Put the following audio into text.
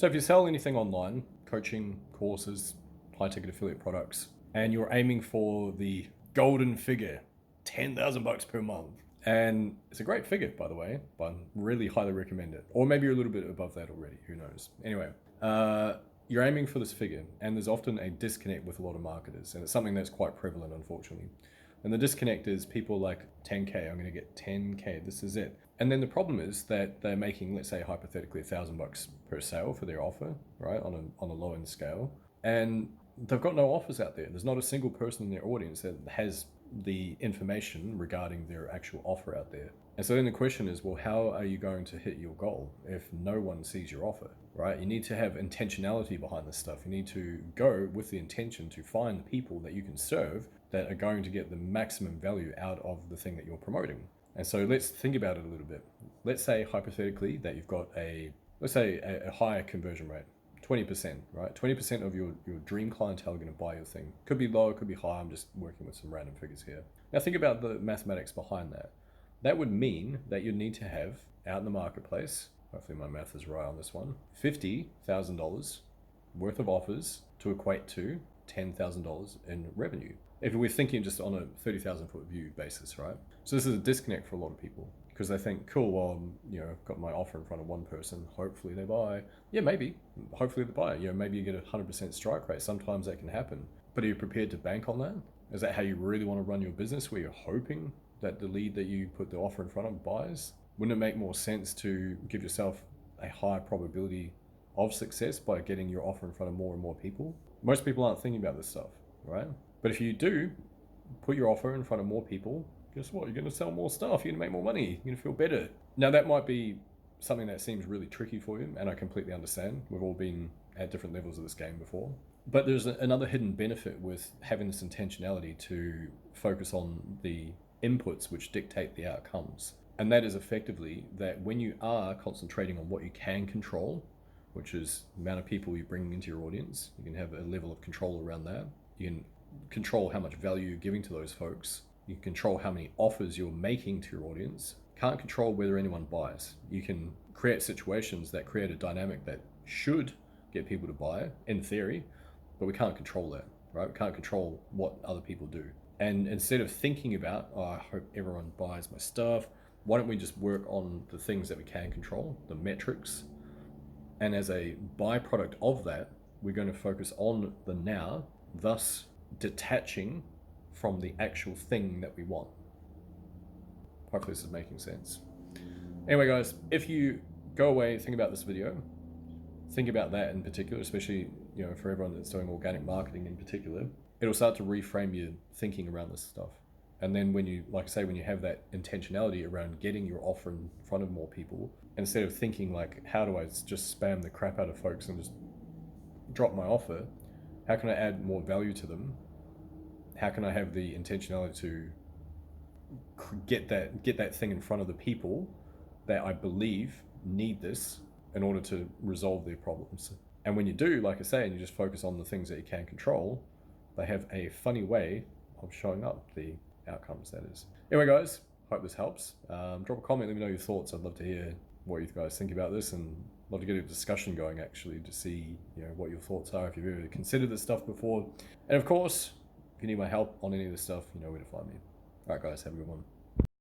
So if you sell anything online, coaching, courses, high ticket affiliate products, and you're aiming for the golden figure, 10,000 bucks per month. And it's a great figure, by the way, but I really highly recommend it. Or maybe you're a little bit above that already, who knows. Anyway, you're aiming for this figure, and there's often a disconnect with a lot of marketers, and it's something that's quite prevalent, unfortunately. And the disconnect is people like 10K, I'm gonna get 10K, this is it. And then the problem is that they're making, let's say hypothetically, 1,000 bucks per sale for their offer, right, on a low end scale. And they've got no offers out there. There's not a single person in their audience that has the information regarding their actual offer out there. And so then the question is, well, how are you going to hit your goal if no one sees your offer, right? You need to have intentionality behind this stuff. You need to go with the intention to find the people that you can serve that are going to get the maximum value out of the thing that you're promoting. And so let's think about it a little bit. Let's say hypothetically that you've got a higher conversion rate, 20%, right? 20% of your dream clientele are going to buy your thing. Could be low, could be high. I'm just working with some random figures here. Now think about the mathematics behind that. That would mean that you need to have out in the marketplace, hopefully my math is right on this one, $50,000 worth of offers to equate to $10,000 in revenue. If we're thinking just on a 30,000 foot view basis, right? So this is a disconnect for a lot of people because they think, cool, well, I've got my offer in front of one person, hopefully they buy. Yeah, maybe, hopefully they buy. Maybe you get a 100% strike rate. Sometimes that can happen. But are you prepared to bank on that? Is that how you really want to run your business, where you're hoping that the lead that you put the offer in front of buys? Wouldn't it make more sense to give yourself a higher probability of success by getting your offer in front of more and more people? Most people aren't thinking about this stuff, right? But if you do put your offer in front of more people, guess what? You're going to sell more stuff. You're going to make more money. You're going to feel better. Now, that might be something that seems really tricky for you, and I completely understand. We've all been at different levels of this game before. But there's another hidden benefit with having this intentionality to focus on the inputs which dictate the outcomes. And that is effectively that when you are concentrating on what you can control, which is the amount of people you bring into your audience, you can have a level of control around that. You can control how much value you're giving to those folks. You can control how many offers you're making to your audience. Can't control whether anyone buys. You can create situations that create a dynamic that should get people to buy, in theory, but we can't control that, right? We can't control what other people do. And instead of thinking about, oh, I hope everyone buys my stuff, why don't we just work on the things that we can control, the metrics? And as a byproduct of that, we're going to focus on the now, thus detaching from the actual thing that we want. Hopefully this is making sense. Anyway, guys, if you go away, think about this video, think about that in particular, especially for everyone that's doing organic marketing in particular, it'll start to reframe your thinking around this stuff. And then when you, like I say, when you have that intentionality around getting your offer in front of more people, instead of thinking like, how do I just spam the crap out of folks and just drop my offer? How can I add more value to them? How can I have the intentionality to get that thing in front of the people that I believe need this in order to resolve their problems? And when you do, like I say, and you just focus on the things that you can control, they have a funny way of showing up, the outcomes, that is. Anyway, guys, hope this helps. Drop a comment, let me know your thoughts. I'd love to hear what you guys think about this, and love to get a discussion going actually to see what your thoughts are, if you've ever considered this stuff before. And of course, if you need my help on any of this stuff, you know where to find me. All right, guys, have a good one.